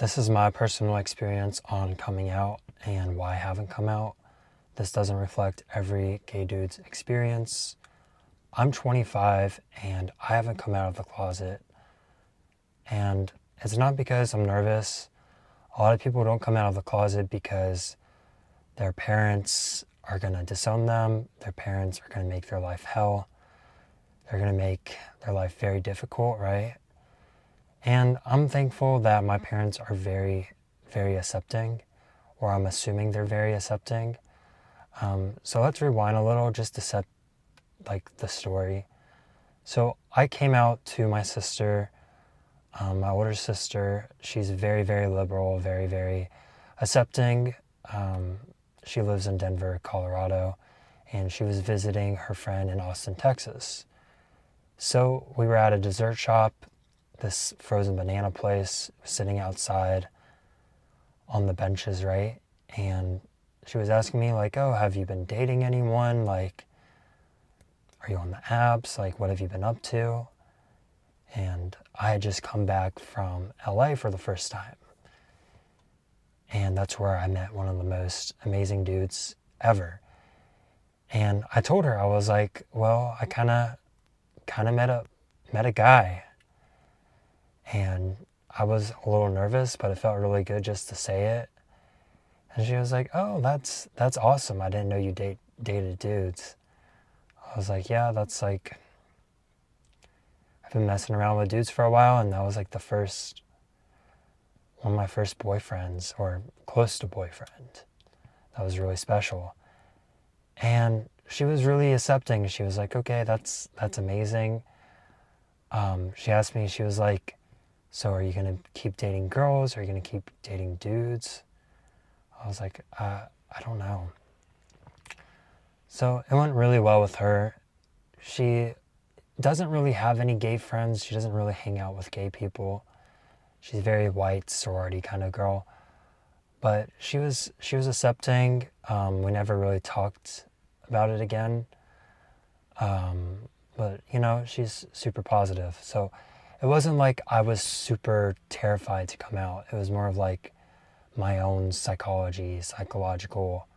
This is my personal experience on coming out and why I haven't come out. This doesn't reflect every gay dude's experience. I'm 25 and I haven't come out of the closet. And it's not because I'm nervous. A lot of people don't come out of the closet because their parents are going to disown them. Their parents are going to make their life hell. They're going to make their life very difficult, right? And I'm thankful that my parents are very, very accepting, or I'm assuming they're very accepting. So let's rewind a little just to set the story. So I came out to my sister, my older sister. She's very, very liberal, very, very accepting. She lives in Denver, Colorado, and she was visiting her friend in Austin, Texas. So we were at a dessert shop, this frozen banana place, sitting outside on the benches, right? And she was asking me oh, have you been dating anyone? Are you on the apps? What have you been up to? And I had just come back from LA for the first time. And that's where I met one of the most amazing dudes ever. And I told her, I was like, well, I kind of met a guy. And I was a little nervous, but it felt really good just to say it. And she was like, oh, that's awesome. I didn't know you dated dudes. I was like, yeah, I've been messing around with dudes for a while, and that was one of my first boyfriends, or close to boyfriend. That was really special. And she was really accepting. She was like, okay, that's amazing. She asked me, she was like, so are you going to keep dating girls? Are you going to keep dating dudes? I was like, I don't know. So it went really well with her. She doesn't really have any gay friends. She doesn't really hang out with gay people. She's a very white sorority kind of girl. But she was accepting. We never really talked about it again. But, she's super positive. So it wasn't like I was super terrified to come out. It was more of my own psychological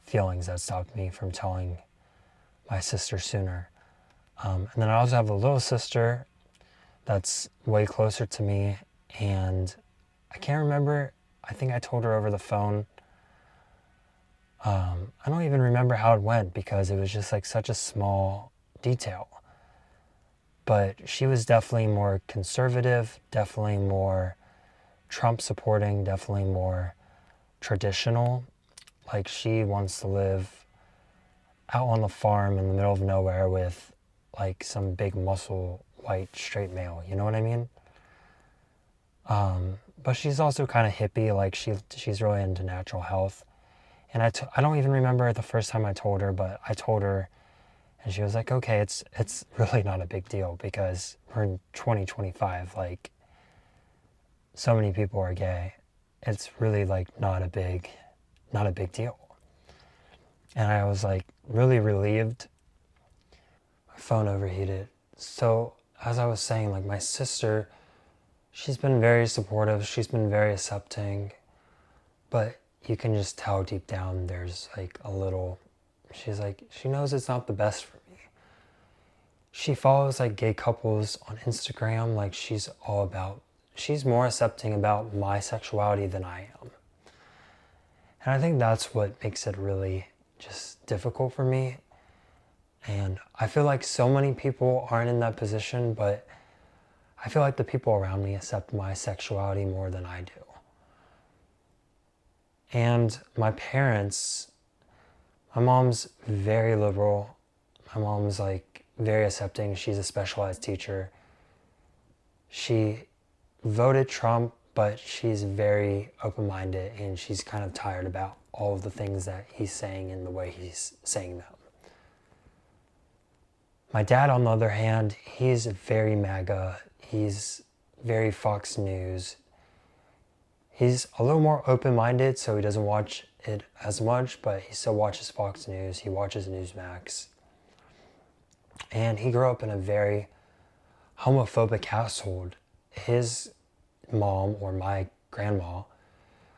feelings that stopped me from telling my sister sooner. And then I also have a little sister that's way closer to me, and I can't remember. I think I told her over the phone. I don't even remember how it went because it was just such a small detail. But she was definitely more conservative, definitely more Trump supporting, definitely more traditional. She wants to live out on the farm in the middle of nowhere with some big muscle white straight male, you know what I mean? But she's also kind of hippie, she's really into natural health. And I don't even remember the first time I told her, but I told her, and she was like, okay, it's really not a big deal because we're in 2025, so many people are gay. It's really not a big deal. And I was really relieved. My phone overheated. So as I was saying, my sister, she's been very supportive. She's been very accepting. But you can just tell deep down there's she knows it's not the best for me. She follows gay couples on Instagram. She's more accepting about my sexuality than I am. And I think that's what makes it really just difficult for me. And I feel so many people aren't in that position, but I feel the people around me accept my sexuality more than I do. And my parents, my mom's very liberal. My mom's very accepting. She's a special ed teacher. She voted Trump, but she's very open-minded, and she's kind of tired about all of the things that he's saying and the way he's saying them. My dad, on the other hand, he's very MAGA. He's very Fox News. He's a little more open-minded, so he doesn't watch it as much, but he still watches Fox News. He watches Newsmax. And he grew up in a very homophobic household. His mom, or my grandma.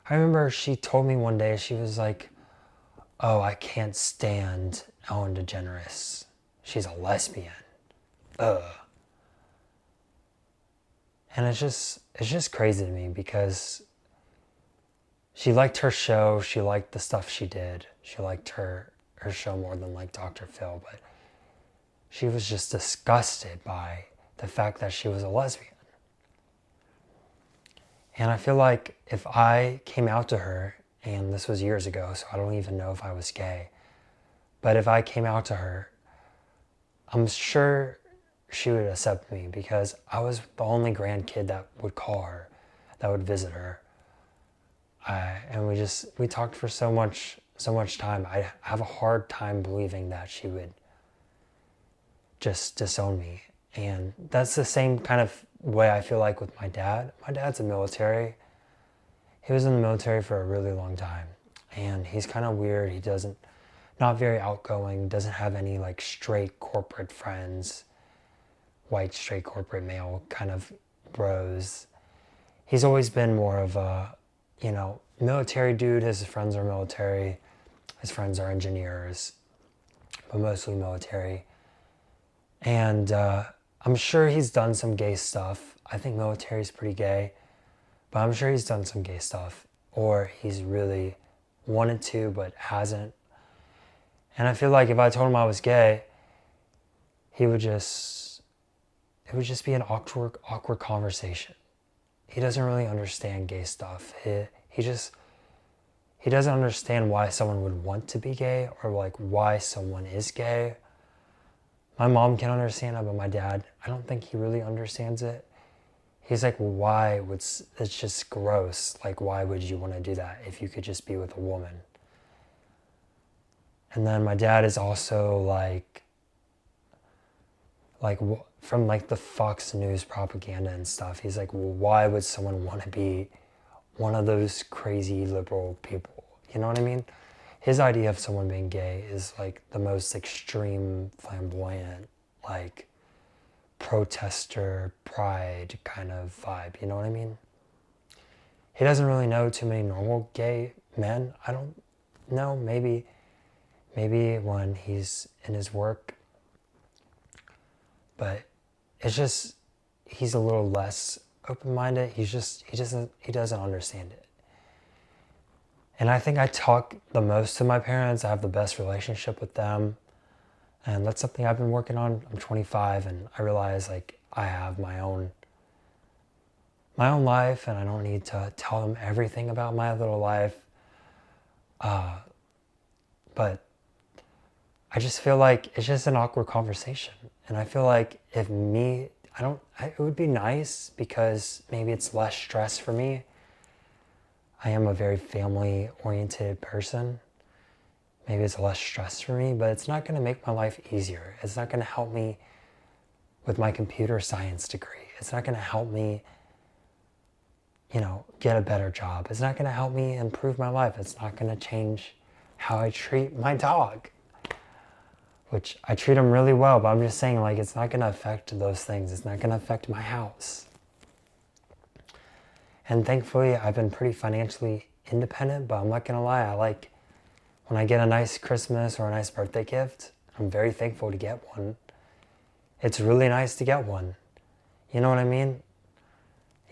I remember she told me one day, she was like, oh, I can't stand Ellen DeGeneres. She's a lesbian. Ugh. And it's just crazy to me because she liked her show. She liked the stuff she did. She liked her show more than like Dr. Phil, but she was just disgusted by the fact that she was a lesbian. And I feel like if I came out to her, and this was years ago, so I don't even know if I was gay, but if I came out to her, I'm sure she would accept me because I was the only grandkid that would call her, that would visit her. And we talked for so much time. I have a hard time believing that she would just disown me. And that's the same kind of way I feel like with my dad. My dad's in the military. He was in the military for a really long time. And he's kind of weird. Not very outgoing, doesn't have any like straight corporate friends, white straight corporate male kind of bros. He's always been more of a, military dude. His friends are military. His friends are engineers, but mostly military. And I'm sure he's done some gay stuff. I think military is pretty gay, but I'm sure he's done some gay stuff, or he's really wanted to but hasn't. And I feel like if I told him I was gay, it would just be an awkward conversation. He doesn't really understand gay stuff. He doesn't understand why someone would want to be gay or like why someone is gay. My mom can understand it, but my dad, I don't think he really understands it. He's like, well, it's just gross. Like, why would you want to do that if you could just be with a woman? And then my dad is also like from like the Fox News propaganda and stuff. He's like, well, why would someone want to be one of those crazy liberal people? You know what I mean? His idea of someone being gay is like the most extreme, flamboyant, like protester, pride kind of vibe. You know what I mean? He doesn't really know too many normal gay men. I don't know. Maybe when he's in his work. But it's just, he's a little less open-minded. He doesn't understand it. And I think I talk the most to my parents. I have the best relationship with them. And that's something I've been working on. I'm 25 and I realize like I have my own life and I don't need to tell them everything about my little life. But I just feel like it's just an awkward conversation. And I feel like it would be nice because maybe it's less stress for me. I am a very family-oriented person. Maybe it's less stress for me, but it's not going to make my life easier. It's not going to help me with my computer science degree. It's not going to help me, get a better job. It's not going to help me improve my life. It's not going to change how I treat my dog, which I treat him really well, but I'm just saying like it's not going to affect those things. It's not going to affect my house. And thankfully, I've been pretty financially independent, but I'm not going to lie. I like when I get a nice Christmas or a nice birthday gift, I'm very thankful to get one. It's really nice to get one. You know what I mean?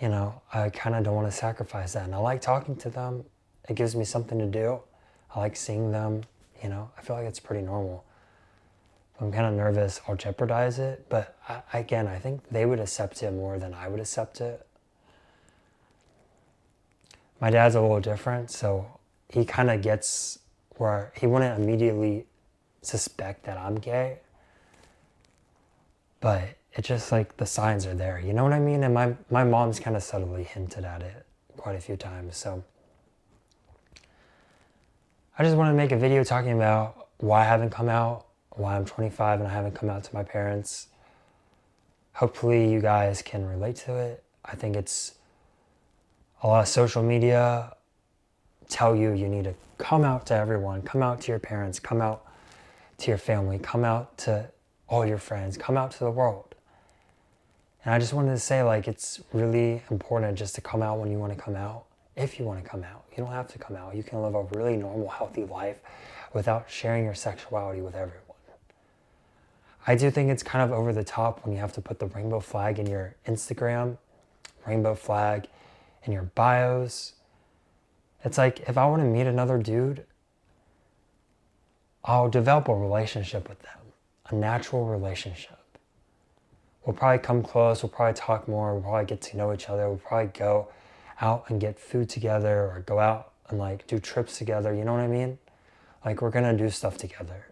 I kind of don't want to sacrifice that. And I like talking to them. It gives me something to do. I like seeing them. I feel like it's pretty normal. I'm kind of nervous I'll jeopardize it. But I think they would accept it more than I would accept it. My dad's a little different, so he kind of gets where he wouldn't immediately suspect that I'm gay. But it's just like the signs are there, you know what I mean? And my mom's kind of subtly hinted at it quite a few times. So I just want to make a video talking about why I haven't come out, why I'm 25 and I haven't come out to my parents. Hopefully you guys can relate to it. I think it's a lot of social media tell you need to come out to everyone, come out to your parents, come out to your family, come out to all your friends, come out to the world. And I just wanted to say like it's really important just to come out when you want to come out. if you want to come out. You don't have to come out. You can live a really normal, healthy life without sharing your sexuality with everyone. I do think it's kind of over the top when you have to put the rainbow flag in your Instagram, rainbow flag in your bios. It's like, if I want to meet another dude, I'll develop a relationship with them, a natural relationship. We'll probably come close, we'll probably talk more, we'll probably get to know each other, we'll probably go out and get food together or go out and like do trips together, you know what I mean? Like, we're gonna do stuff together.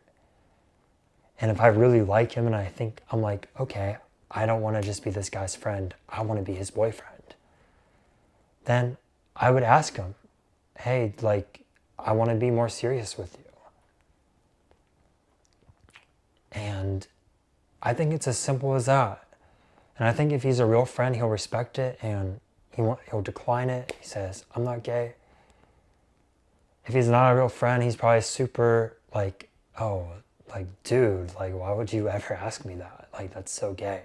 And if I really like him and I think, I'm like, okay, I don't want to just be this guy's friend, I want to be his boyfriend, then I would ask him, hey, like, I want to be more serious with you. And I think it's as simple as that. And I think if he's a real friend, he'll respect it and he'll decline it. He says, I'm not gay. If he's not a real friend, he's probably super like, oh, like, dude, like, why would you ever ask me that? Like, that's so gay.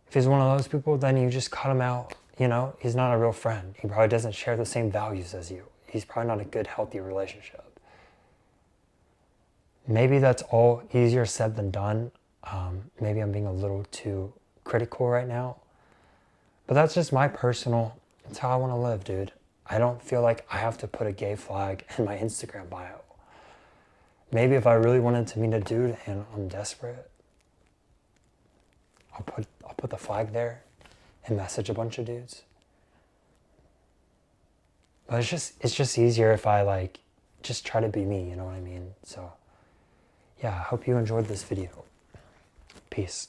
If he's one of those people, then you just cut him out. You know, he's not a real friend. He probably doesn't share the same values as you. He's probably not a good, healthy relationship. Maybe that's all easier said than done. Maybe I'm being a little too critical right now. But that's just my personal, it's how I want to live, dude. I don't feel like I have to put a gay flag in my Instagram bio. Maybe if I really wanted to meet a dude and I'm desperate, I'll put the flag there and message a bunch of dudes. But it's just easier if I like just try to be me, you know what I mean? So yeah, I hope you enjoyed this video. Peace.